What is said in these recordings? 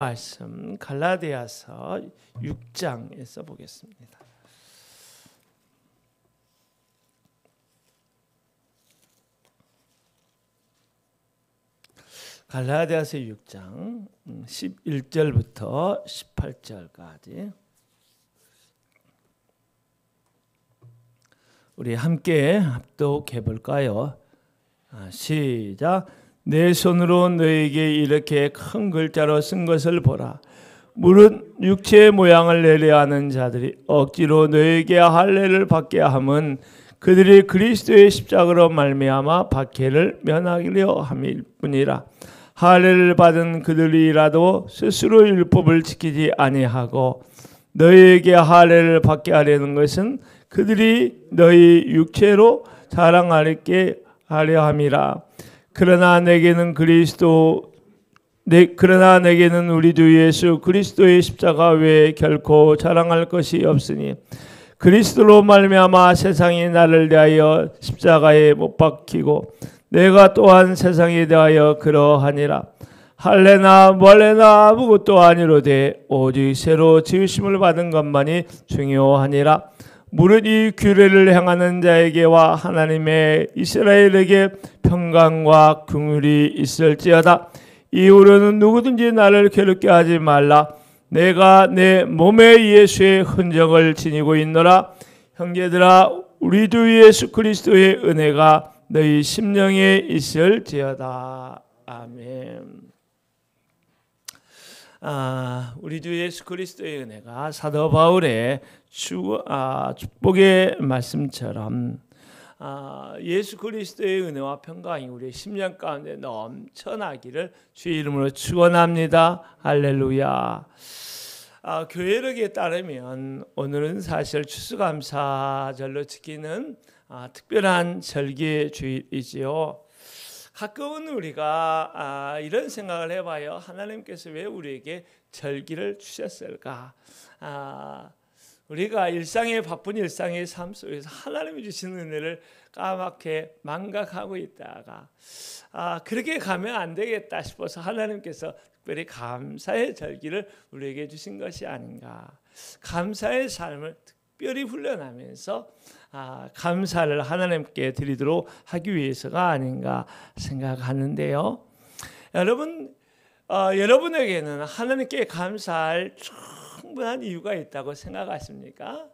말씀 갈라디아서 6장에서 보겠습니다. 갈라디아서 6장 11절부터 18절까지 우리 함께 합독해 볼까요? 시작. 내 손으로 너에게 이렇게 큰 글자로 쓴 것을 보라. 무릇 육체의 모양을 내려 하는 자들이 억지로 너에게 할례를 받게 함은 그들이 그리스도의 십자가로 말미암아 박해를 면하려 함일 뿐이라. 할례를 받은 그들이라도 스스로 율법을 지키지 아니하고 너희에게 할례를 받게 하려는 것은 그들이 너희 육체로 자랑하게 하려 함이라. 그러나 내게는 우리 주 예수 그리스도의 십자가 외에 결코 자랑할 것이 없으니 그리스도로 말미암아 세상이 나를 대하여 십자가에 못 박히고 내가 또한 세상에 대하여 그러하니라. 할례나 멀례나 아무것도 아니로되 오직 새로 지으심을 받은 것만이 중요하니라. 무릇 이 규례를 행하는 자에게와 하나님의 이스라엘에게 평강과 긍휼이 있을지어다. 이후로는 누구든지 나를 괴롭게 하지 말라. 내가 내 몸에 예수의 흔적을 지니고 있노라. 형제들아, 우리 주 예수 그리스도의 은혜가 너희 심령에 있을지어다. 아멘. 우리 주 예수 그리스도의 은혜가 사도 바울의 축복의 말씀처럼 예수 그리스도의 은혜와 평강이 우리의 심령 가운데 넘쳐나기를 주의 이름으로 축원합니다. 할렐루야. 교회력에 따르면 오늘은 사실 추수감사절로 지키는 특별한 절기 주일이지요. 가끔은 우리가 이런 생각을 해봐요. 하나님께서 왜 우리에게 절기를 주셨을까? 우리가 바쁜 일상의 삶 속에서 하나님이 주시는 은혜를 까맣게 망각하고 있다가 그렇게 가면 안 되겠다 싶어서 하나님께서 특별히 감사의 절기를 우리에게 주신 것이 아닌가. 감사의 삶을 특별히 훈련하면서 감사를 하나님께 드리도록 하기 위해서가 아닌가 생각하는데요. 여러분에게는 하나님께 감사할 충분한 이유가 있다고 생각하십니까?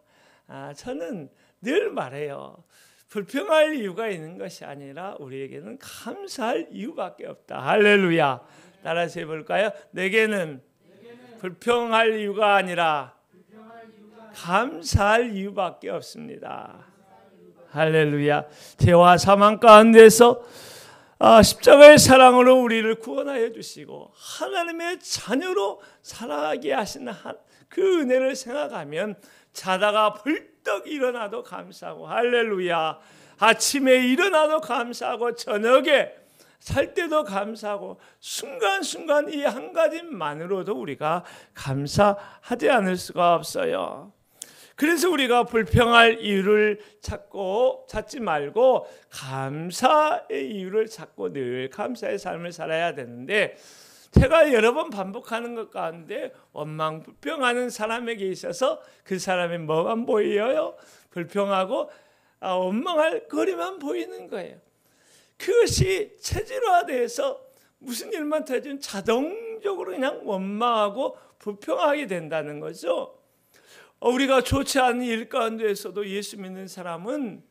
저는 늘 말해요. 불평할 이유가 있는 것이 아니라 우리에게는 감사할 이유밖에 없다. 할렐루야. 따라서 해볼까요? 내게는 불평할 이유가 아니라 감사할 이유밖에 없습니다. 할렐루야. 죄와 사망 가운데서 십자가의 사랑으로 우리를 구원하여 주시고 하나님의 자녀로 살아가게 하신 그 은혜를 생각하면 자다가 벌떡 일어나도 감사하고, 할렐루야. 아침에 일어나도 감사하고 저녁에 살 때도 감사하고 순간순간 이 한 가지만으로도 우리가 감사하지 않을 수가 없어요. 그래서 우리가 불평할 이유를 찾지 말고 감사의 이유를 찾고 늘 감사의 삶을 살아야 되는데, 제가 여러 번 반복하는 것 가운데 원망불평하는 사람에게 있어서 그 사람이 뭐만 보여요? 불평하고 원망할 거리만 보이는 거예요. 그것이 체질화돼서 무슨 일만 터지면 자동적으로 그냥 원망하고 불평하게 된다는 거죠. 우리가 좋지 않은 일 가운데에서도 예수 믿는 사람은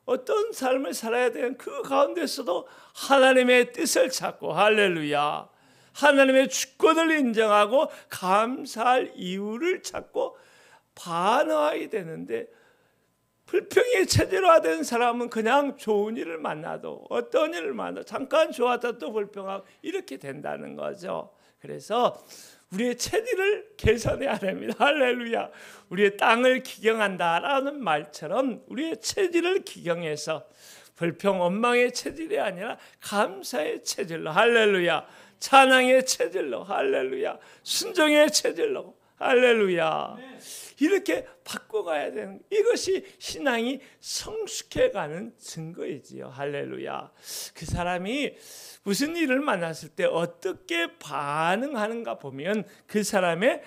어떤 삶을 살아야 되는 그 가운데서도 하나님의 뜻을 찾고, 할렐루야, 하나님의 주권을 인정하고 감사할 이유를 찾고 반응하게 되는데, 불평이 체질화된 사람은 그냥 좋은 일을 만나도 어떤 일을 만나도 잠깐 좋았다 또 불평하고 이렇게 된다는 거죠. 그래서 우리의 체질을 개선해야 됩니다. 할렐루야. 우리의 땅을 기경한다라는 말처럼 우리의 체질을 기경해서 불평 원망의 체질이 아니라 감사의 체질로, 할렐루야, 찬양의 체질로, 할렐루야, 순종의 체질로, 할렐루야. 이렇게 바꿔가야 되는, 이것이 신앙이 성숙해가는 증거이지요. 할렐루야. 그 사람이 무슨 일을 만났을 때 어떻게 반응하는가 보면 그 사람의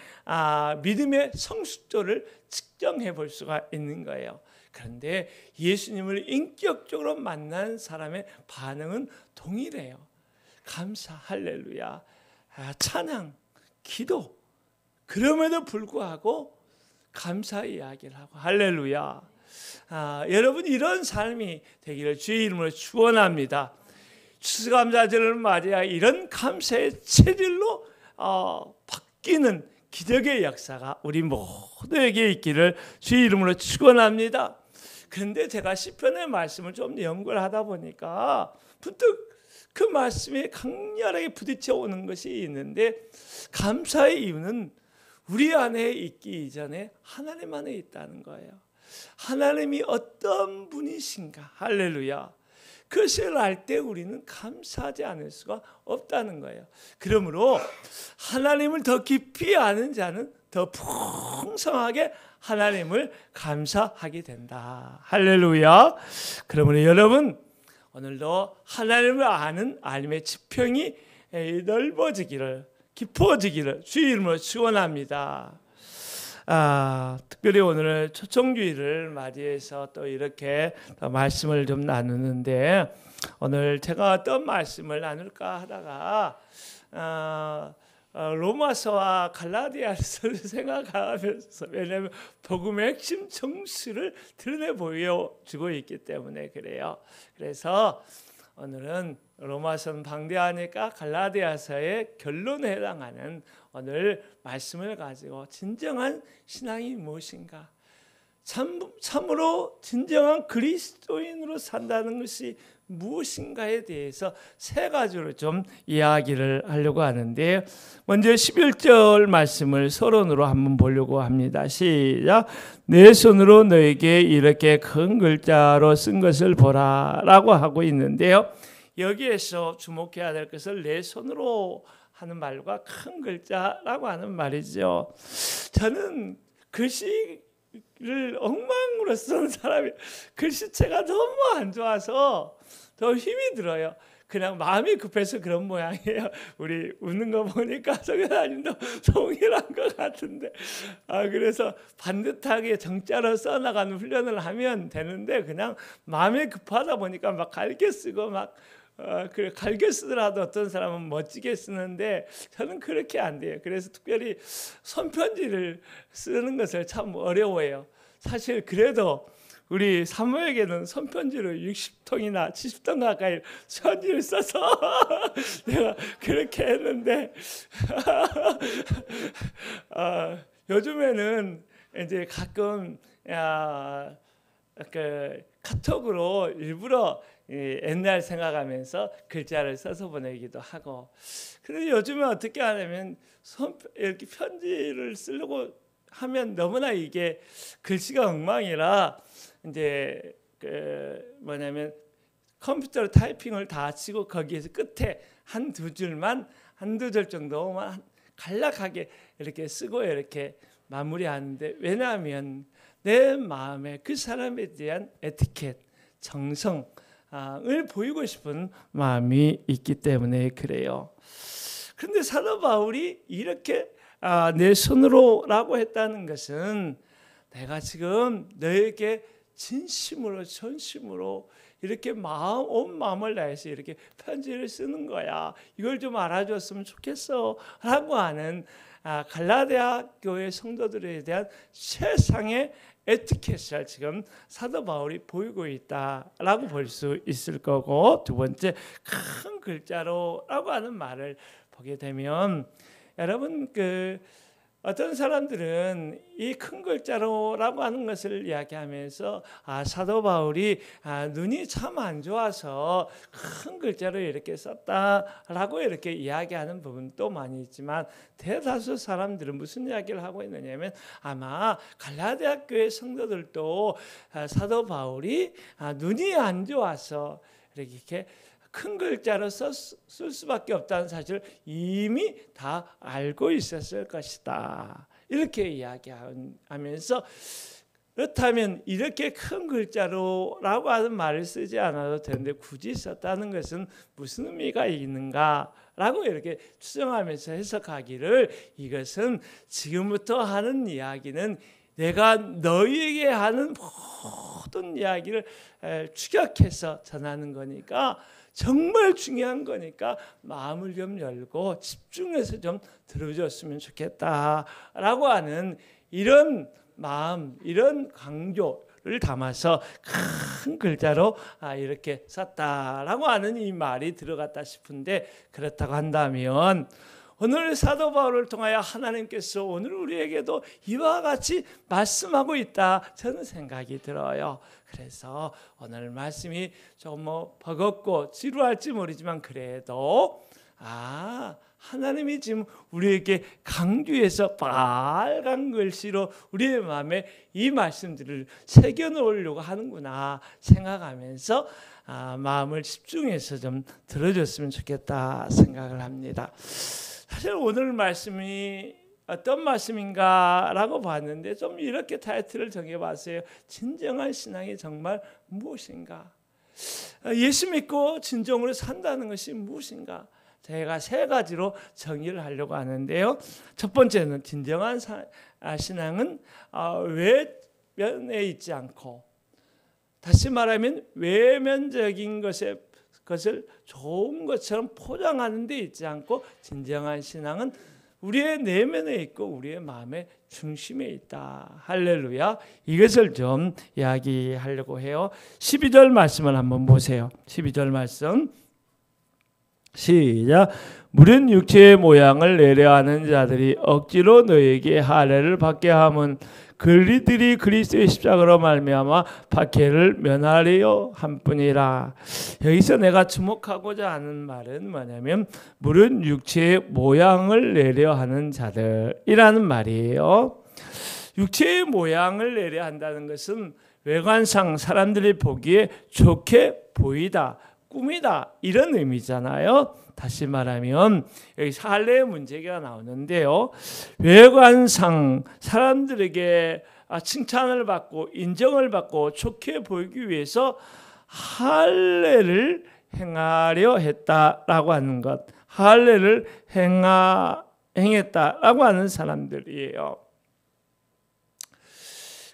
믿음의 성숙도를 측정해 볼 수가 있는 거예요. 그런데 예수님을 인격적으로 만난 사람의 반응은 동일해요. 감사, 할렐루야, 찬양, 기도. 그럼에도 불구하고 감사 이야기를 하고, 할렐루야. 여러분, 이런 삶이 되기를 주의 이름으로 축원합니다. 추수감사절을 맞이하 이런 감사의 체질로 바뀌는 기적의 역사가 우리 모두에게 있기를 주의 이름으로 축원합니다. 그런데 제가 시편의 말씀을 좀 연구를 하다 보니까 문득 그 말씀에 강렬하게 부딪혀 오는 것이 있는데, 감사의 이유는 우리 안에 있기 이전에 하나님 안에 있다는 거예요. 하나님이 어떤 분이신가, 할렐루야. 그것을 알 때 우리는 감사하지 않을 수가 없다는 거예요. 그러므로 하나님을 더 깊이 아는 자는 더 풍성하게 하나님을 감사하게 된다. 할렐루야. 그러므로 여러분, 오늘도 하나님을 아는 알림의 지평이 넓어지기를, 깊어지기를 주의 이름으로 축원합니다. 특별히 오늘 초청주의를 맞이해서 또 이렇게 말씀을 좀 나누는데, 오늘 제가 어떤 말씀을 나눌까 하다가 로마서와 갈라디아서를 생각하면서, 왜냐하면 복음의 핵심 정수를 드러내 보여주고 있기 때문에 그래요. 그래서 오늘은 로마서는 방대하니까 갈라디아서의 결론에 해당하는 오늘 말씀을 가지고 진정한 신앙이 무엇인가, 참으로 진정한 그리스도인으로 산다는 것이 무엇인가에 대해서 세 가지로 좀 이야기를 하려고 하는데, 먼저 11절 말씀을 서론으로 한번 보려고 합니다. 시작. 내 손으로 너에게 이렇게 큰 글자로 쓴 것을 보라 라고 하고 있는데요, 여기에서 주목해야 될 것은 내 손으로 하는 말과 큰 글자라고 하는 말이죠. 저는 글씨를 엉망으로 쓰는 사람이, 글씨체가 너무 안 좋아서 더 힘이 들어요. 그냥 마음이 급해서 그런 모양이에요. 우리 웃는 거 보니까 성현아님도 동일한 것 같은데, 그래서 반듯하게 정자로 써나가는 훈련을 하면 되는데, 그냥 마음이 급하다 보니까 막 갈게 쓰고 그래 갈게 쓰더라도 어떤 사람은 멋지게 쓰는데 저는 그렇게 안 돼요. 그래서 특별히 손편지를 쓰는 것을 참 어려워해요. 사실 그래도 우리 사모에게는 손편지로 60통이나 70통 가까이 편지를 써서 내가 그렇게 했는데 요즘에는 이제 가끔 그 카톡으로 일부러 옛날 생각하면서 글자를 써서 보내기도 하고. 그런데 요즘에 어떻게 하냐면 이렇게 편지를 쓰려고 하면 너무나 이게 글씨가 엉망이라 이제 뭐냐면 컴퓨터로 타이핑을 다 치고 거기에서 끝에 한두 줄 정도만 간략하게 이렇게 쓰고 이렇게 마무리하는데, 왜냐하면 내 마음에 그 사람에 대한 에티켓, 정성을 보이고 싶은 마음이 있기 때문에 그래요. 그런데 사도 바울이 이렇게 내 손으로라고 했다는 것은, 내가 지금 너에게 진심으로 전심으로 이렇게 온 마음을 다해서 이렇게 편지를 쓰는 거야. 이걸 좀 알아줬으면 좋겠어 라고 하는 갈라디아 교회 성도들에 대한 세상의 에티켓을 지금 사도 바울이 보이고 있다라고 볼 수 있을 거고, 두 번째 큰 글자로라고 하는 말을 보게 되면, 여러분 어떤 사람들은 이 큰 글자로라고 하는 것을 이야기하면서 사도 바울이 눈이 참 안 좋아서 큰 글자로 이렇게 썼다라고 이렇게 이야기하는 부분도 많이 있지만, 대다수 사람들은 무슨 이야기를 하고 있느냐면, 아마 갈라디아 교회 성도들도 사도 바울이 눈이 안 좋아서 이렇게 큰 글자로 쓸 수밖에 없다는 사실을 이미 다 알고 있었을 것이다. 이렇게 이야기하면서 그렇다면 이렇게 큰 글자로라고 하는 말을 쓰지 않아도 되는데 굳이 썼다는 것은 무슨 의미가 있는가라고 이렇게 추정하면서 해석하기를 이것은 지금부터 하는 이야기는 내가 너희에게 하는 모든 이야기를 축약해서 전하는 거니까 정말 중요한 거니까 마음을 좀 열고 집중해서 좀 들어줬으면 좋겠다라고 하는 이런 마음, 이런 강조를 담아서 큰 글자로 이렇게 썼다라고 하는 이 말이 들어갔다 싶은데, 그렇다고 한다면 오늘 사도 바울을 통하여 하나님께서 오늘 우리에게도 이와 같이 말씀하고 있다, 저는 생각이 들어요. 그래서 오늘 말씀이 조금 버겁고 지루할지 모르지만 그래도 하나님이 지금 우리에게 강조해서 빨간 글씨로 우리의 마음에 이 말씀들을 새겨놓으려고 하는구나 생각하면서 마음을 집중해서 좀 들어줬으면 좋겠다 생각을 합니다. 사실 오늘 말씀이 어떤 말씀인가라고 봤는데 좀 이렇게 타이틀을 정해봤어요. 진정한 신앙이 정말 무엇인가? 예수 믿고 진정으로 산다는 것이 무엇인가? 제가 세 가지로 정의를 하려고 하는데요. 첫 번째는 진정한 신앙은 외면에 있지 않고, 다시 말하면 외면적인 것을 좋은 것처럼 포장하는 데 있지 않고, 진정한 신앙은 우리의 내면에 있고 우리의 마음의 중심에 있다. 할렐루야. 이것을 좀 이야기하려고 해요. 12절 말씀을 한번 보세요. 12절 말씀 시작. 무릇 육체의 모양을 내려하는 자들이 억지로 너에게 할례를 받게 함은 그리들이 그리스도의 십자가로 말미암아 박해를 면하려 함뿐이라. 여기서 내가 주목하고자 하는 말은 뭐냐면 무릇 육체의 모양을 내려하는 자들이라는 말이에요. 육체의 모양을 내려 한다는 것은 외관상 사람들이 보기에 좋게 보이다, 꿈이다, 이런 의미잖아요. 다시 말하면 여기 할례의 문제가 나오는데요. 외관상 사람들에게 칭찬을 받고 인정을 받고 좋게 보이기 위해서 할례를 행하려 했다라고 하는 것, 할례를 행했다라고 하는 사람들이에요.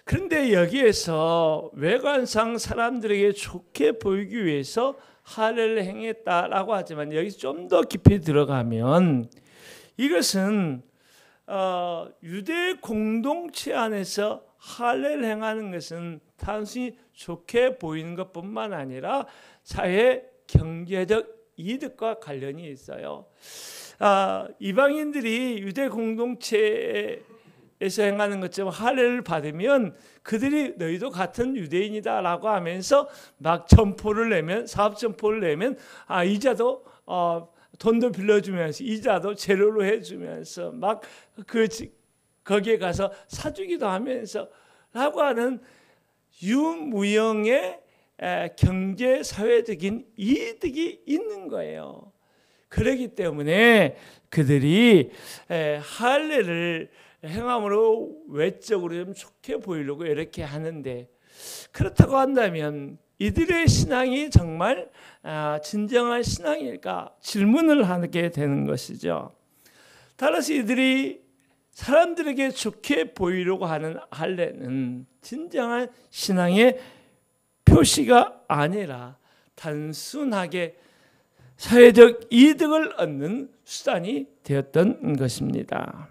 그런데 여기에서 외관상 사람들에게 좋게 보이기 위해서 할례를 행했다라고 하지만 여기서 좀 더 깊이 들어가면 이것은 유대 공동체 안에서 할례를 행하는 것은 단순히 좋게 보이는 것뿐만 아니라 사회 경제적 이득과 관련이 있어요. 이방인들이 유대 공동체에서 행하는 것처럼 할례를 받으면 그들이 너희도 같은 유대인이다라고 하면서 막 점포를 내면, 사업 점포를 내면 이자도 돈도 빌려주면서 이자도 재료로 해주면서 막 거기에 가서 사주기도 하면서 라고 하는 유무형의 경제 사회적인 이득이 있는 거예요. 그렇기 때문에 그들이 할례를 행함으로 외적으로 좀 좋게 보이려고 이렇게 하는데, 그렇다고 한다면 이들의 신앙이 정말 진정한 신앙일까 질문을 하게 되는 것이죠. 따라서 이들이 사람들에게 좋게 보이려고 하는 할례는 진정한 신앙의 표시가 아니라 단순하게 사회적 이득을 얻는 수단이 되었던 것입니다.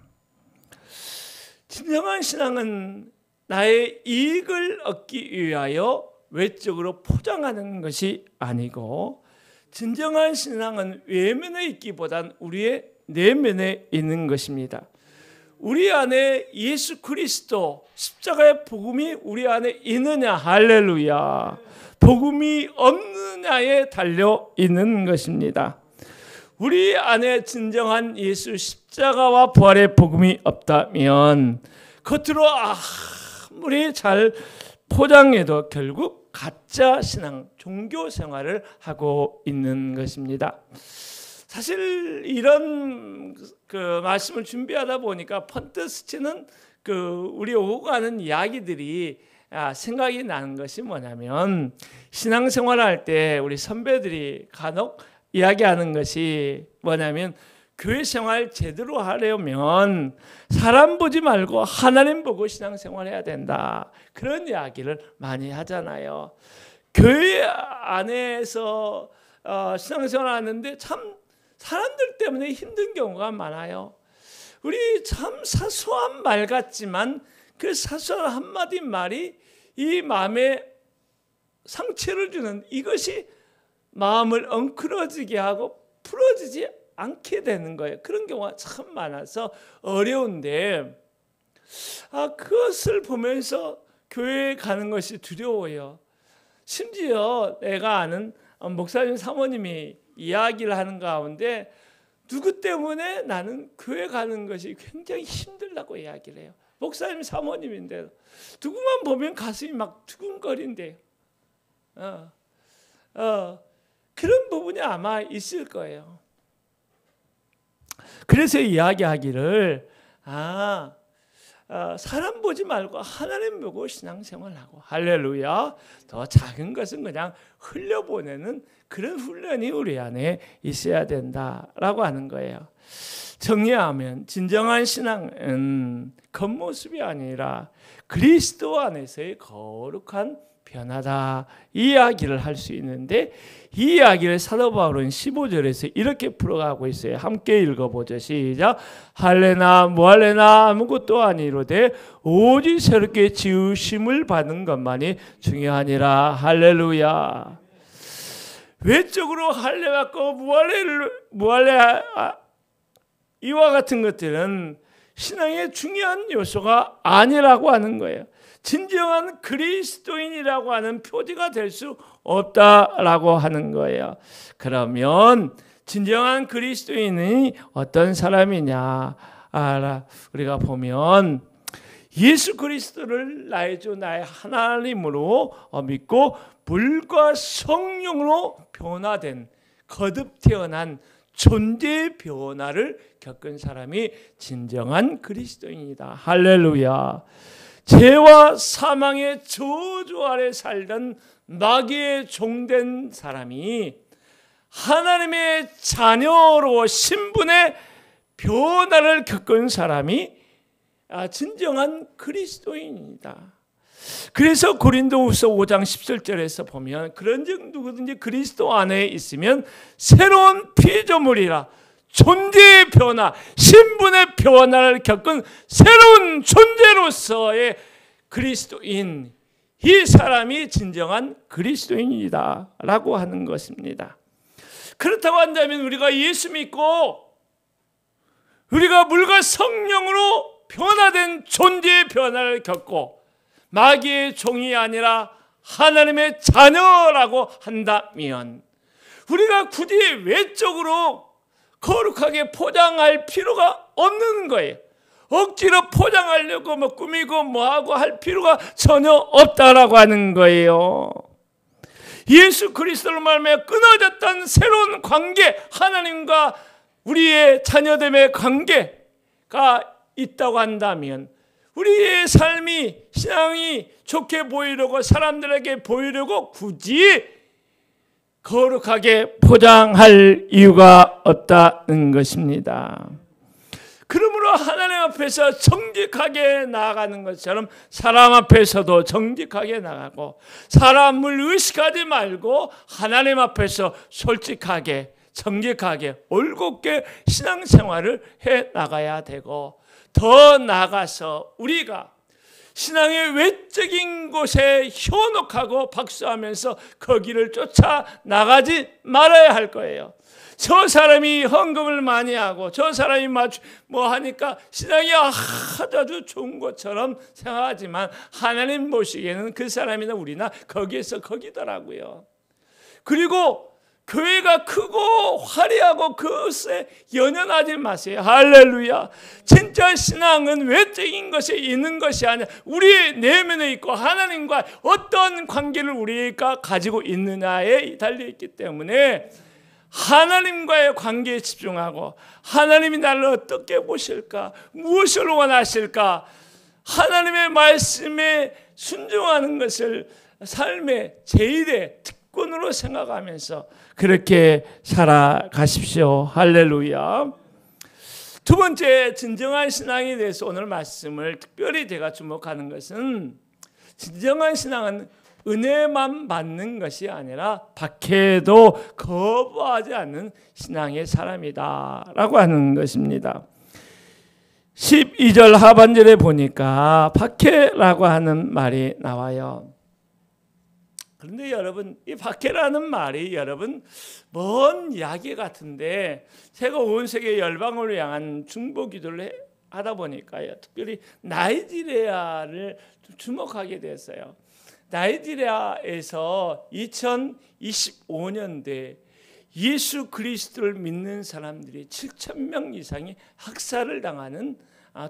진정한 신앙은 나의 이익을 얻기 위하여 외적으로 포장하는 것이 아니고, 진정한 신앙은 외면에 있기보단 우리의 내면에 있는 것입니다. 우리 안에 예수 그리스도 십자가의 복음이 우리 안에 있느냐, 할렐루야, 복음이 없느냐에 달려 있는 것입니다. 우리 안에 진정한 예수 십자가와 부활의 복음이 없다면 겉으로 아무리 잘 포장해도 결국 가짜 신앙, 종교 생활을 하고 있는 것입니다. 사실 이런 그 말씀을 준비하다 보니까 펀트 스치는 우리 오고 가는 이야기들이 생각이 나는 것이 뭐냐면, 신앙생활할 때 우리 선배들이 간혹 이야기하는 것이 뭐냐면, 교회 생활 제대로 하려면 사람 보지 말고 하나님 보고 신앙생활해야 된다, 그런 이야기를 많이 하잖아요. 교회 안에서 신앙생활 하는데 참 사람들 때문에 힘든 경우가 많아요. 우리 참 사소한 말 같지만 그 사소한 한마디 말이 이 마음에 상처를 주는, 이것이 마음을 엉클어지게 하고 풀어지지 않게 되는 거예요. 그런 경우가 참 많아서 어려운데, 그것을 보면서 교회에 가는 것이 두려워요. 심지어 내가 아는 목사님 사모님이 이야기를 하는 가운데, 누구 때문에 나는 교회 가는 것이 굉장히 힘들다고 이야기를 해요. 목사님 사모님인데 누구만 보면 가슴이 막 두근거린대요. 그런 부분이 아마 있을 거예요. 그래서 이야기하기를 사람 보지 말고 하나님 보고 신앙생활하고, 할렐루야, 더 작은 것은 그냥 흘려보내는 그런 훈련이 우리 안에 있어야 된다라고 하는 거예요. 정리하면 진정한 신앙은 겉모습이 아니라 그리스도 안에서의 거룩한 변화다, 이 이야기를 할 수 있는데, 이 이야기를 사도 바울은 15절에서 이렇게 풀어가고 있어요. 함께 읽어보죠. 시작. 할래나 무할래나 아무것도 아니로되 오직 새롭게 지으심을 받는 것만이 중요하니라. 할렐루야. 외적으로 할례 받고 무할례 이와 같은 것들은 신앙의 중요한 요소가 아니라고 하는 거예요. 진정한 그리스도인이라고 하는 표지가 될 수 없다라고 하는 거예요. 그러면 진정한 그리스도인이 어떤 사람이냐? 우리가 보면 예수 그리스도를 나의 주 나의 하나님으로 믿고 물과 성령으로 변화된, 거듭 태어난 존재의 변화를 겪은 사람이 진정한 그리스도인이다. 할렐루야. 죄와 사망의 저주 아래 살던 마귀의 종된 사람이 하나님의 자녀로 신분의 변화를 겪은 사람이 진정한 그리스도인이다. 그래서 고린도후서 5장 17절에서 보면, 그런즉 누구든지 그리스도 안에 있으면 새로운 피조물이라, 존재의 변화, 신분의 변화를 겪은 새로운 존재로서의 그리스도인, 이 사람이 진정한 그리스도인이다 라고 하는 것입니다. 그렇다고 한다면 우리가 예수 믿고 우리가 물과 성령으로 변화된 존재의 변화를 겪고 마귀의 종이 아니라 하나님의 자녀라고 한다면, 우리가 굳이 외적으로 거룩하게 포장할 필요가 없는 거예요. 억지로 포장하려고 꾸미고 뭐하고 할 필요가 전혀 없다라고 하는 거예요. 예수 그리스도로 말미암아 끊어졌던 새로운 관계, 하나님과 우리의 자녀됨의 관계가 있다고 한다면, 우리의 삶이, 신앙이 좋게 보이려고, 사람들에게 보이려고 굳이 거룩하게 포장할 이유가 없다는 것입니다. 그러므로 하나님 앞에서 정직하게 나아가는 것처럼 사람 앞에서도 정직하게 나가고, 사람을 의식하지 말고 하나님 앞에서 솔직하게, 정직하게, 올곧게 신앙생활을 해 나가야 되고, 더 나아가서 우리가 신앙의 외적인 곳에 현혹하고 박수하면서 거기를 쫓아 나가지 말아야 할 거예요. 저 사람이 헌금을 많이 하고 저 사람이 뭐 하니까 신앙이 아주 좋은 것처럼 생각하지만, 하나님 보시기에는 그 사람이나 우리나 거기에서 거기더라고요. 그리고 교회가 크고 화려하고 그것에 연연하지 마세요. 할렐루야. 진짜 신앙은 외적인 것에 있는 것이 아니라 우리의 내면에 있고, 하나님과 어떤 관계를 우리가 가지고 있느냐에 달려있기 때문에, 하나님과의 관계에 집중하고 하나님이 나를 어떻게 보실까? 무엇을 원하실까? 하나님의 말씀에 순종하는 것을 삶의 제1의 특권으로 생각하면서 그렇게 살아가십시오. 할렐루야. 두 번째, 진정한 신앙에 대해서 오늘 말씀을 특별히 제가 주목하는 것은, 진정한 신앙은 은혜만 받는 것이 아니라 박해도 거부하지 않는 신앙의 사람이다 라고 하는 것입니다. 12절 하반절에 보니까 박해라고 하는 말이 나와요. 그런데 여러분, 이 박해라는 말이 여러분 먼 이야기 같은데, 제가 온 세계 열방을 향한 중보 기도를 하다 보니까요, 특별히 나이지리아를 주목하게 됐어요. 나이지리아에서 2025년도에 예수 그리스도를 믿는 사람들이 7,000명 이상이 학살을 당하는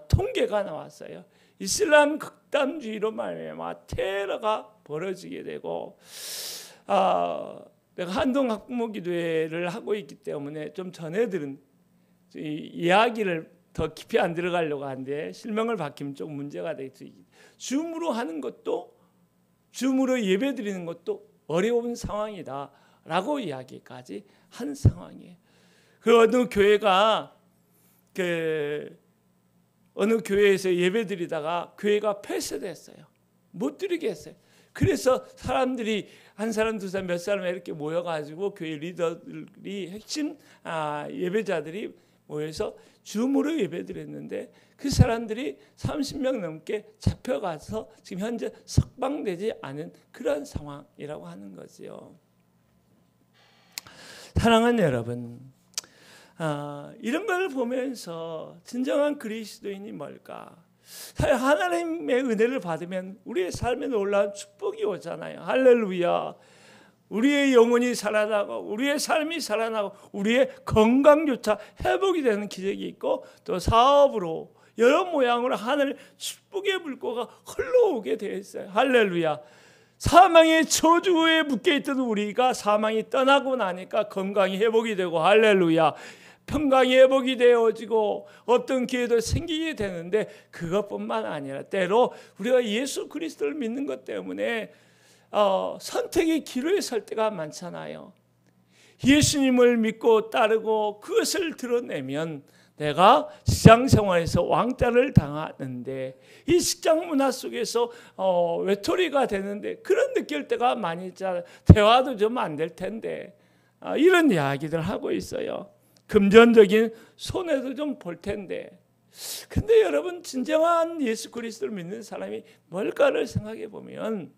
통계가 나왔어요. 이슬람 극단주의로 말미암아 테러가 벌어지게 되고, 내가 한동 학부모 기도회를 하고 있기 때문에 좀 전해들은 이야기를 더 깊이 안 들어가려고 하는데, 실명을 밝히면 좀 문제가 되겠죠. 줌으로 하는 것도, 줌으로 예배 드리는 것도 어려운 상황이다라고 이야기까지 한 상황이에요. 그 어느 교회가 어느 교회에서 예배 드리다가 교회가 폐쇄됐어요. 못 드리게 했어요. 그래서 사람들이 한 사람 두 사람 몇 사람 이렇게 모여가지고 교회 리더들이 핵심 예배자들이 모여서 줌으로 예배 드렸는데, 그 사람들이 30명 넘게 잡혀가서 지금 현재 석방되지 않은 그런 상황이라고 하는 거죠. 사랑하는 여러분, 이런 걸 보면서 진정한 그리스도인이 뭘까? 하나님의 은혜를 받으면 우리의 삶에 놀라운 축복이 오잖아요. 할렐루야. 우리의 영혼이 살아나고 우리의 삶이 살아나고 우리의 건강조차 회복이 되는 기적이 있고, 또 사업으로 여러 모양으로 하늘 축복의 물고가 흘러오게 되어 있어요. 할렐루야. 사망의 저주에 묶여있던 우리가 사망이 떠나고 나니까 건강이 회복이 되고, 할렐루야, 평강이 회복이 되어지고 어떤 기회도 생기게 되는데, 그것뿐만 아니라 때로 우리가 예수 그리스도를 믿는 것 때문에 선택의 기로에 설 때가 많잖아요. 예수님을 믿고 따르고 그것을 드러내면 내가 직장생활에서 왕따를 당하는데, 이 직장 문화 속에서 외톨이가 되는데 그런 느낄 때가 많이 있잖아요. 대화도 좀 안 될 텐데, 이런 이야기들 하고 있어요. 금전적인 손해도 좀 볼 텐데. 근데 여러분, 진정한 예수 그리스도를 믿는 사람이 뭘까를 생각해 보면,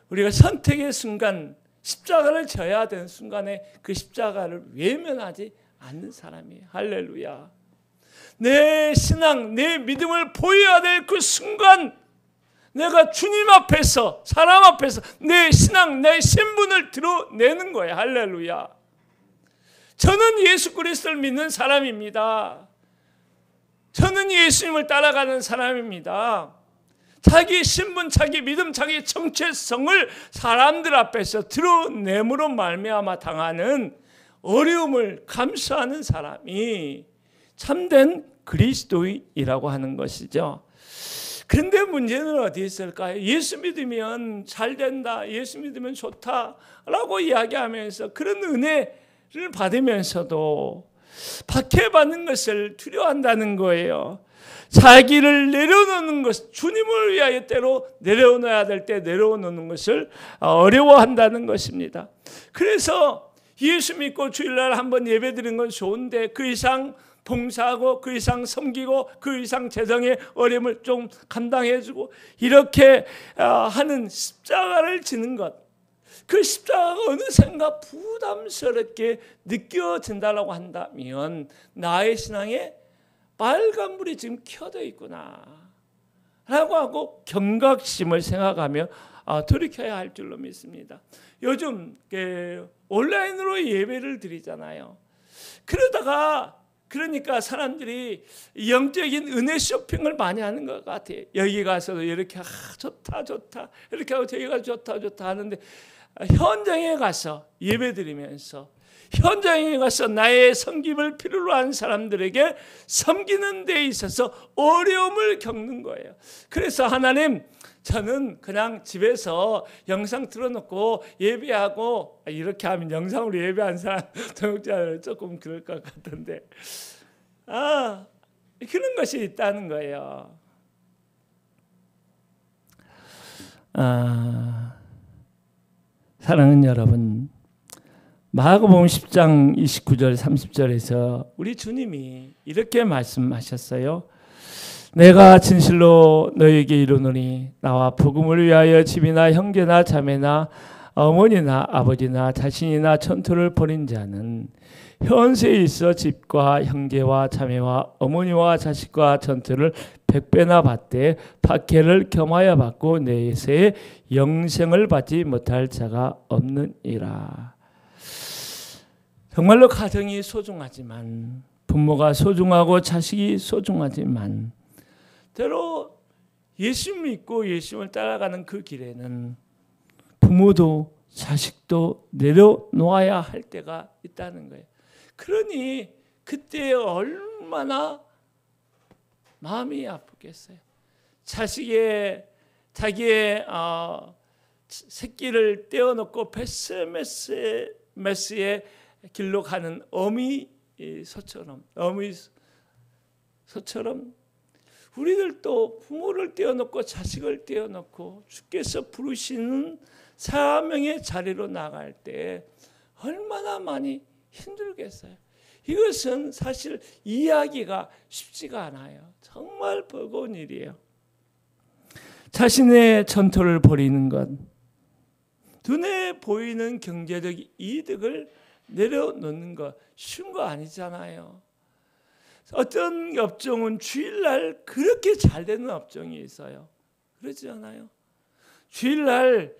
우리가 선택의 순간, 십자가를 져야 되는 순간에 그 십자가를 외면하지 않는 사람이에요. 할렐루야. 내 신앙, 내 믿음을 보여야 될 그 순간, 내가 주님 앞에서, 사람 앞에서 내 신앙, 내 신분을 드러내는 거예요. 할렐루야. 저는 예수 그리스도를 믿는 사람입니다. 저는 예수님을 따라가는 사람입니다. 자기 신분, 자기 믿음, 자기 정체성을 사람들 앞에서 드러냄으로 말미암아 당하는 어려움을 감수하는 사람이 참된 그리스도인이라고 하는 것이죠. 그런데 문제는 어디에 있을까요? 예수 믿으면 잘 된다, 예수 믿으면 좋다라고 이야기하면서 그런 은혜를 받으면서도 박해받는 것을 두려워한다는 거예요. 자기를 내려놓는 것, 주님을 위하여 때로 내려놓아야 될 때 내려놓는 것을 어려워한다는 것입니다. 그래서 예수 믿고 주일날 한번 예배드리는 건 좋은데, 그 이상 봉사하고 그 이상 섬기고 그 이상 재정의 어려움을 좀 감당해주고 이렇게 하는 십자가를 지는 것, 그 십자가가 어느샌가 부담스럽게 느껴진다고 한다면 나의 신앙에 빨간불이 지금 켜져 있구나 라고 하고 경각심을 생각하며 돌이켜야 할 줄로 믿습니다. 요즘 온라인으로 예배를 드리잖아요. 그러니까 사람들이 영적인 은혜 쇼핑을 많이 하는 것 같아요. 여기 가서도 이렇게 좋다 이렇게 하고 저기 가서 좋다 하는데, 현장에 가서 예배 드리면서 현장에 가서 나의 섬김을 필요로 하는 사람들에게 섬기는 데 있어서 어려움을 겪는 거예요. 그래서 하나님, 저는 그냥 집에서 영상 틀어놓고 예배하고, 이렇게 하면 영상으로 예배한 사람 동역자는 조금 그럴 것 같은데, 그런 것이 있다는 거예요. 사랑하는 여러분, 마가복음 10장 29절 30절에서 우리 주님이 이렇게 말씀하셨어요. 내가 진실로 너에게 이르노니 나와 복음을 위하여 집이나 형제나 자매나 어머니나 아버지나 자신이나 천토를 버린 자는 현세에 있어 집과 형제와 자매와 어머니와 자식과 전투를 100배나 받되 박해를 겸하여 받고 내세에 영생을 받지 못할 자가 없느니라. 정말로 가정이 소중하지만, 부모가 소중하고 자식이 소중하지만, 때로 예수 믿고 예수를 따라가는 그 길에는 부모도 자식도 내려놓아야 할 때가 있다는 거예요. 그러니 그때 얼마나 마음이 아프겠어요. 자기의 새끼를 떼어놓고 뱃메스의 길로 가는 어미소처럼 우리들도 부모를 떼어놓고 자식을 떼어놓고 주께서 부르시는 사명의 자리로 나갈 때 얼마나 많이 힘들겠어요. 이것은 사실 이해하기가 쉽지가 않아요. 정말 버거운 일이에요. 자신의 전토를 벌이는 것, 눈에 보이는 경제적 이득을 내려놓는 것 쉬운 거 아니잖아요. 어떤 업종은 주일날 그렇게 잘 되는 업종이 있어요. 그렇지 않아요? 주일날이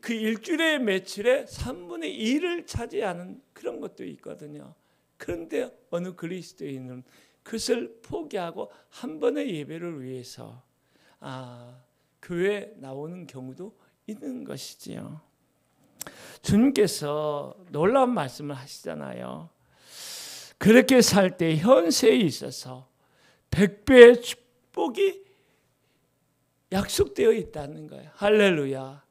그 일주일의 매출의 3분의 1을 차지하는 그런 것도 있거든요. 그런데 어느 그리스도인은 그것을 포기하고 한 번의 예배를 위해서 교회에 나오는 경우도 있는 것이지요. 주님께서 놀라운 말씀을 하시잖아요. 그렇게 살 때 현세에 있어서 100배의 축복이 약속되어 있다는 거예요. 할렐루야.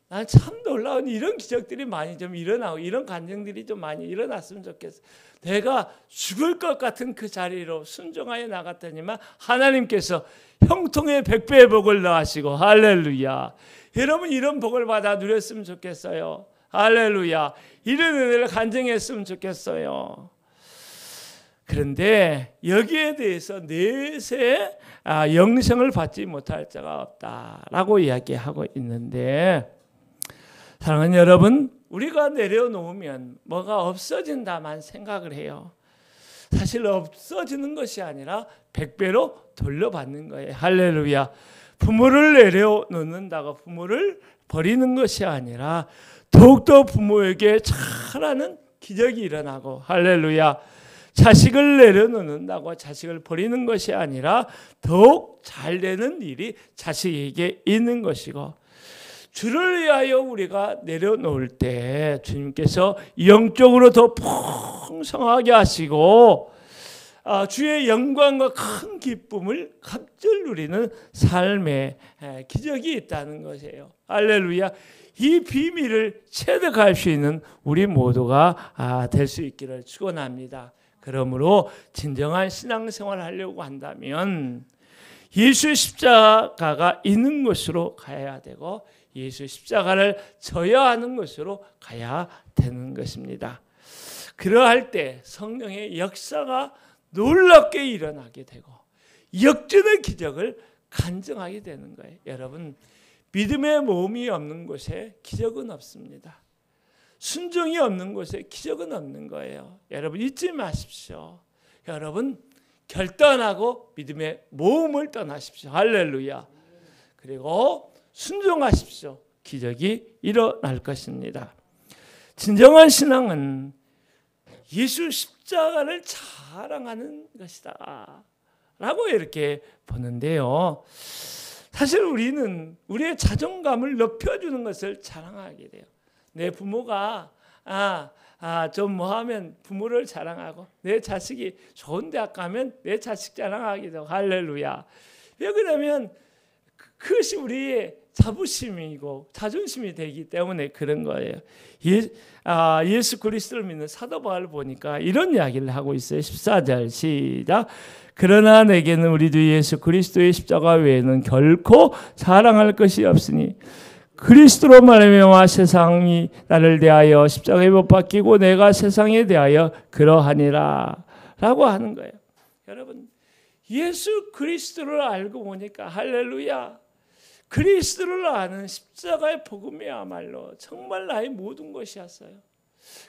난 참 놀라운 이런 기적들이 많이 좀 일어나고 이런 간증들이 좀 많이 일어났으면 좋겠어요. 내가 죽을 것 같은 그 자리로 순종하여 나갔더니만 하나님께서 형통의 100배의 복을 더하시고, 할렐루야. 여러분 이런 복을 받아 누렸으면 좋겠어요. 할렐루야. 이런 은혜를 간증했으면 좋겠어요. 그런데 여기에 대해서 내세 영생을 받지 못할 자가 없다라고 이야기하고 있는데, 사랑하는 여러분, 우리가 내려놓으면 뭐가 없어진다만 생각을 해요. 사실 없어지는 것이 아니라 100배로 돌려받는 거예요. 할렐루야. 부모를 내려놓는다고 부모를 버리는 것이 아니라 더욱더 부모에게 잘하는 기적이 일어나고, 할렐루야. 자식을 내려놓는다고 자식을 버리는 것이 아니라 더욱 잘 되는 일이 자식에게 있는 것이고, 주를 위하여 우리가 내려놓을 때 주님께서 영적으로 더 풍성하게 하시고 주의 영광과 큰 기쁨을 갑절 누리는 삶의 기적이 있다는 것이에요. 할렐루야. 이 비밀을 체득할 수 있는 우리 모두가 될 수 있기를 축원합니다. 그러므로 진정한 신앙생활을 하려고 한다면 예수 십자가가 있는 곳으로 가야 되고 예수 십자가를 져야 하는 것으로 가야 되는 것입니다. 그러할 때 성령의 역사가 놀랍게 일어나게 되고 역전의 기적을 간증하게 되는 거예요. 여러분, 믿음의 모험이 없는 곳에 기적은 없습니다. 순종이 없는 곳에 기적은 없는 거예요. 여러분 잊지 마십시오. 여러분 결단하고 믿음의 모험을 떠나십시오. 할렐루야. 그리고 순종하십시오. 기적이 일어날 것입니다. 진정한 신앙은 예수 십자가를 자랑하는 것이다 라고 이렇게 보는데요. 사실 우리는 우리의 자존감을 높여주는 것을 자랑하게 돼요. 내 부모가 좀 뭐 하면 부모를 자랑하고 내 자식이 좋은 대학 가면 내 자식 자랑하기도 할렐루야. 왜 그러냐면 그것이 우리의 자부심이고 자존심이 되기 때문에 그런 거예요. 예수 그리스도를 믿는 사도 바울을 보니까 이런 이야기를 하고 있어요. 14절 시작. 그러나 내게는 우리 주 예수 그리스도의 십자가 외에는 결코 자랑할 것이 없으니 그리스도로 말미암아 세상이 나를 대하여 십자가에 못 박히고 내가 세상에 대하여 그러하니라 라고 하는 거예요. 여러분, 예수 그리스도를 알고 보니까 할렐루야, 그리스도를 아는 십자가의 복음이야말로 정말 나의 모든 것이었어요.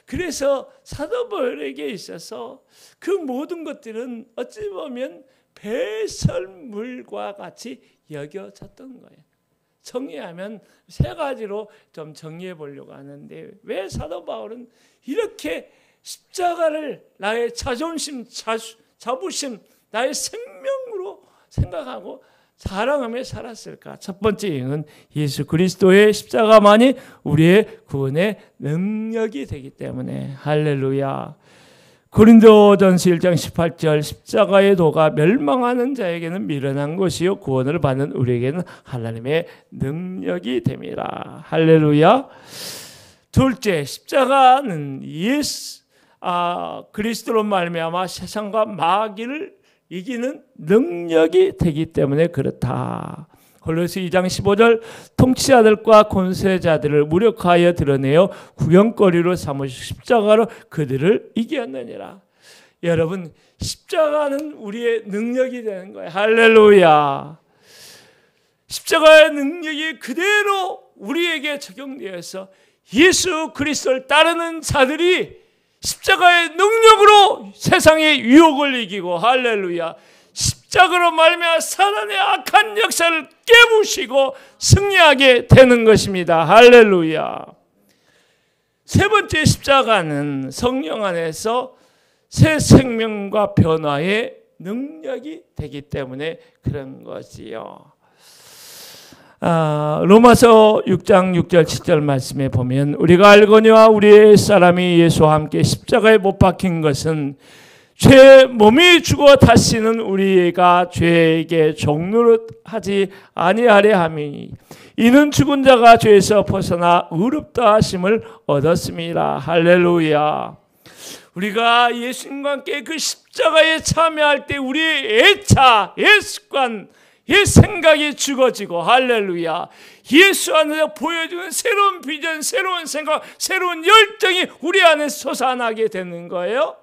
그래서 사도 바울에게 있어서 그 모든 것들은 어찌 보면 배설물과 같이 여겨졌던 거예요. 정리하면 세 가지로 좀 정리해 보려고 하는데, 왜 사도 바울은 이렇게 십자가를 나의 자존심, 자부심, 나의 생명으로 생각하고 자랑하며 살았을까? 첫 번째 이유는 예수 그리스도의 십자가만이 우리의 구원의 능력이 되기 때문에. 할렐루야. 고린도전서 1장 18절 십자가의 도가 멸망하는 자에게는 미련한 것이요 구원을 받는 우리에게는 하나님의 능력이 됨이라. 할렐루야. 둘째, 십자가는 그리스도로 말미암아 세상과 마귀를 이기는 능력이 되기 때문에 그렇다. 골로새 2장 15절 통치자들과 권세자들을 무력하여 드러내어 구경거리로 삼으시고 십자가로 그들을 이겼느니라. 여러분, 십자가는 우리의 능력이 되는 거예요. 할렐루야. 십자가의 능력이 그대로 우리에게 적용되어서 예수 그리스도를 따르는 자들이 십자가의 능력으로 세상의 유혹을 이기고, 할렐루야, 십자가로 말미암아 사단의 악한 역사를 깨부시고 승리하게 되는 것입니다. 할렐루야. 세 번째, 십자가는 성령 안에서 새 생명과 변화의 능력이 되기 때문에 그런 것이요. 로마서 6장 6절 7절 말씀에 보면 우리가 알거니와 우리의 사람이 예수와 함께 십자가에 못 박힌 것은 죄 몸이 죽어 다시는 우리가 죄에게 종노릇하지 아니하려 함이니 이는 죽은 자가 죄에서 벗어나 의롭다 하심을 얻었습니다. 할렐루야. 우리가 예수님과 함께 그 십자가에 참여할 때 우리의 애차, 옛습관, 옛 생각이 죽어지고, 할렐루야, 예수 안에서 보여주는 새로운 비전, 새로운 생각, 새로운 열정이 우리 안에 솟아나게 되는 거예요.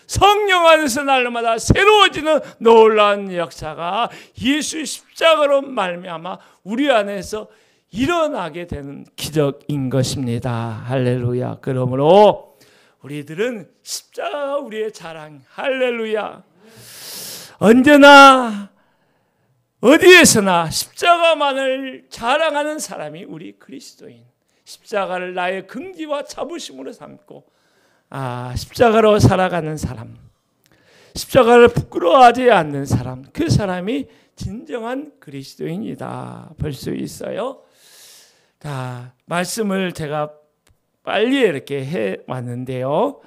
성령 안에서 날마다 새로워지는 놀라운 역사가 예수 십자가로 말미암아 우리 안에서 일어나게 되는 기적인 것입니다. 할렐루야. 그러므로 우리들은 십자가가 우리의 자랑. 할렐루야. 언제나 어디에서나 십자가만을 자랑하는 사람이 우리 그리스도인. 십자가를 나의 긍지와 자부심으로 삼고 십자가로 살아가는 사람, 십자가를 부끄러워하지 않는 사람, 그 사람이 진정한 그리스도인이다 볼 수 있어요. 말씀을 제가 빨리 이렇게 해왔는데요,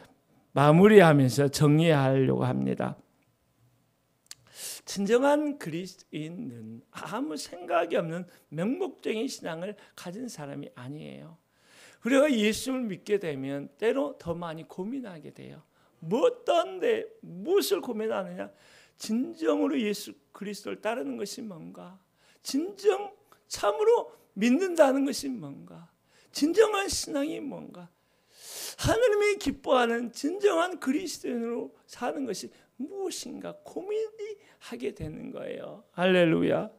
마무리하면서 정리하려고 합니다. 진정한 그리스도인은 아무 생각이 없는 맹목적인 신앙을 가진 사람이 아니에요. 우리가 예수를 믿게 되면 때로 더 많이 고민하게 돼요. 어떤데 무엇을 고민하느냐? 진정으로 예수 그리스도를 따르는 것이 뭔가? 진정 참으로 믿는다는 것이 뭔가? 진정한 신앙이 뭔가? 하나님이 기뻐하는 진정한 그리스도인으로 사는 것이 무엇인가 고민이 하게 되는 거예요. 할렐루야.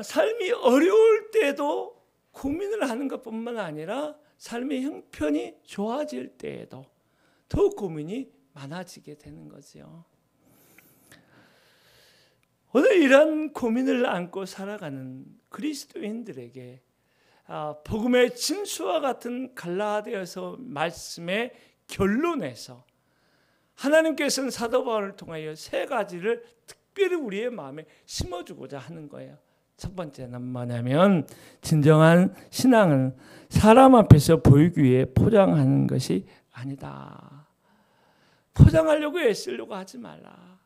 삶이 어려울 때도 고민을 하는 것뿐만 아니라 삶의 형편이 좋아질 때에도 더 고민이 많아지게 되는 거죠. 오늘 이런 고민을 안고 살아가는 그리스도인들에게 복음의 진수와 같은 갈라디아서 말씀의 결론에서 하나님께서는 사도 바울을 통하여 세 가지를 특별히 우리의 마음에 심어주고자 하는 거예요. 첫 번째는 뭐냐면 진정한 신앙은 사람 앞에서 보이기 위해 포장하는 것이 아니다. 포장하려고 애쓰려고 하지 말라.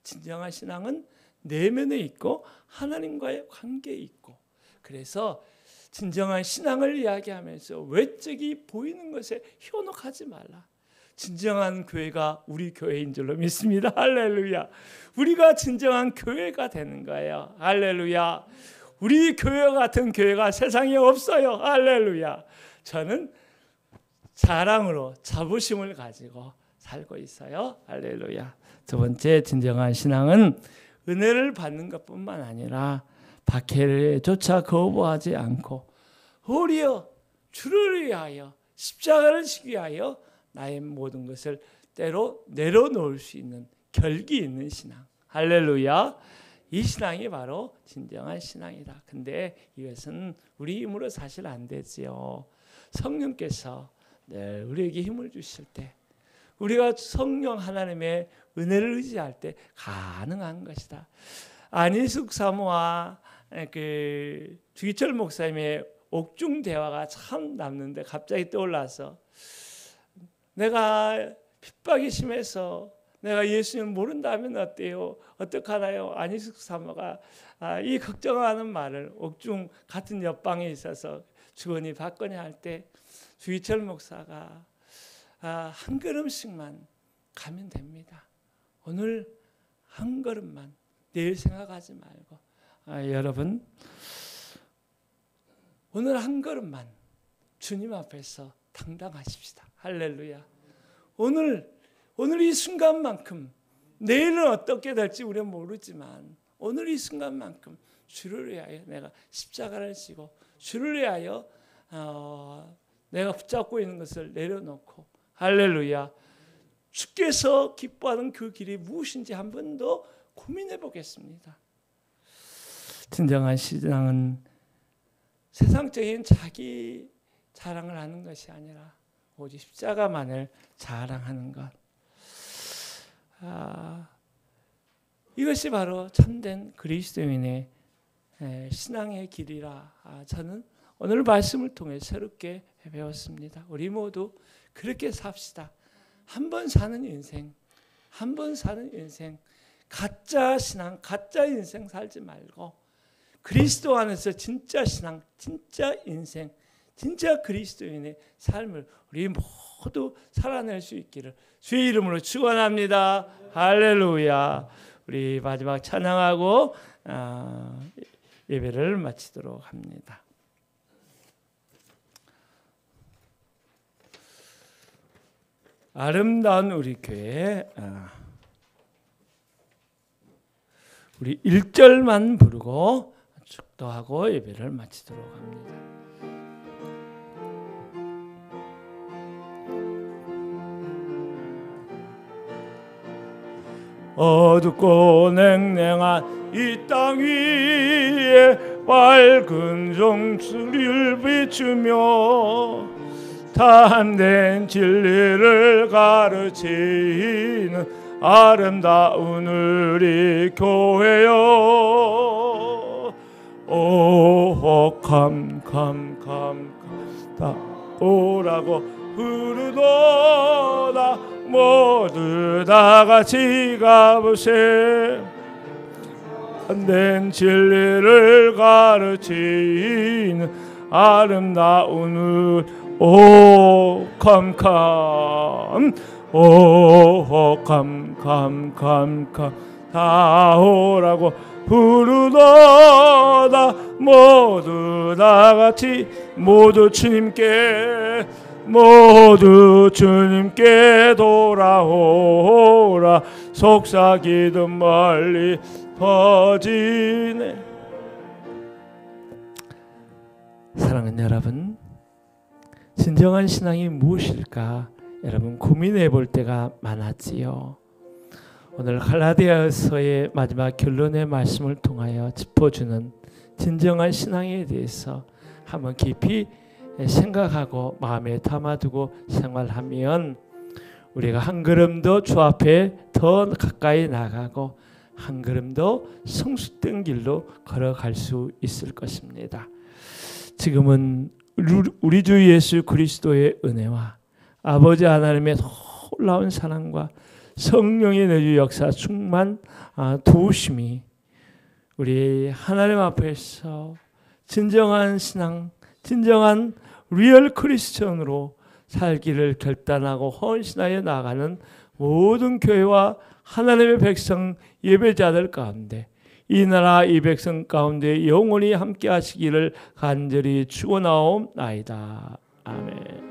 진정한 신앙은 내면에 있고 하나님과의 관계에 있고, 그래서 진정한 신앙을 이야기하면서 외적이 보이는 것에 현혹하지 말라. 진정한 교회가 우리 교회인 줄로 믿습니다. 할렐루야. 우리가 진정한 교회가 되는 거예요. 할렐루야. 우리 교회 같은 교회가 세상에 없어요. 할렐루야. 저는 자랑으로 자부심을 가지고 살고 있어요. 할렐루야. 두 번째, 진정한 신앙은 은혜를 받는 것뿐만 아니라 박해조차 거부하지 않고 오히려 주를 위하여 십자가를 지기 위하여 나의 모든 것을 때로 내려놓을 수 있는 결기 있는 신앙. 할렐루야. 이 신앙이 바로 진정한 신앙이다. 근데 이것은 우리 힘으로 사실 안 되지요. 성령께서 늘 우리에게 힘을 주실 때, 우리가 성령 하나님의 은혜를 의지할 때 가능한 것이다. 안희숙 사모와 주기철 목사님의 옥중 대화가 참 남는데 갑자기 떠올라서, 내가 핍박이 심해서 내가 예수님을 모른다면 어때요? 어떡하나요? 안희숙 사모가 이 걱정하는 말을 옥중 같은 옆방에 있어서 주거니 받거니 할 때 주기철 목사가 한 걸음씩만 가면 됩니다. 오늘 한 걸음만, 내일 생각하지 말고 여러분 오늘 한 걸음만 주님 앞에서 당당하십시다. 할렐루야. 오늘 이 순간만큼, 내일은 어떻게 될지 우리는 모르지만 오늘 이 순간만큼 주를 위하여 내가 십자가를 지고 주를 위하여 내가 붙잡고 있는 것을 내려놓고, 할렐루야, 주께서 기뻐하는 그 길이 무엇인지 한 번 더 고민해 보겠습니다. 진정한 신앙은 세상적인 자기 자랑을 하는 것이 아니라 오직 십자가만을 자랑하는 것. 이것이 바로 참된 그리스도인의 신앙의 길이라 저는 오늘 말씀을 통해 새롭게 배웠습니다. 우리 모두 그렇게 삽시다. 한 번 사는 인생, 한 번 사는 인생, 가짜 신앙, 가짜 인생 살지 말고 그리스도 안에서 진짜 신앙, 진짜 인생, 진짜 그리스도인의 삶을 우리 모두 살아낼 수 있기를 주의 이름으로 축원합니다. 할렐루야. 우리 마지막 찬양하고 예배를 마치도록 합니다. 아름다운 우리 교회, 우리 1절만 부르고 축도하고 예배를 마치도록 합니다. 어둡고 냉랭한 이 땅 위에 밝은 종소리를 비추며 참된 진리를 가르치는 아름다운 우리 교회여, 오 다 오라고 부르도다. 모두 다 같이 가보세. 참된 진리를 가르치는 아름다운 우리 오 캄캄 다 오라고 부르도다. 모두 다 같이 모두 주님께 돌아오라. 속삭이듯 멀리 퍼지네. 사랑하는 여러분, 진정한 신앙이 무엇일까 여러분 고민해 볼 때가 많았지요. 오늘 갈라디아서의 마지막 결론의 말씀을 통하여 짚어주는 진정한 신앙에 대해서 한번 깊이 생각하고 마음에 담아두고 생활하면 우리가 한 걸음 더 주 앞에 더 가까이 나가고 한 걸음 더 성숙된 길로 걸어갈 수 있을 것입니다. 지금은 우리 주 예수 그리스도의 은혜와 아버지 하나님의 놀라운 사랑과 성령의 내주 역사 충만 도우심이 우리 하나님 앞에서 진정한 신앙, 진정한 리얼 크리스천으로 살기를 결단하고 헌신하여 나가는 모든 교회와 하나님의 백성 예배자들 가운데 이 나라 이 백성 가운데 영원히 함께 하시기를 간절히 축원하옵나이다. 아멘.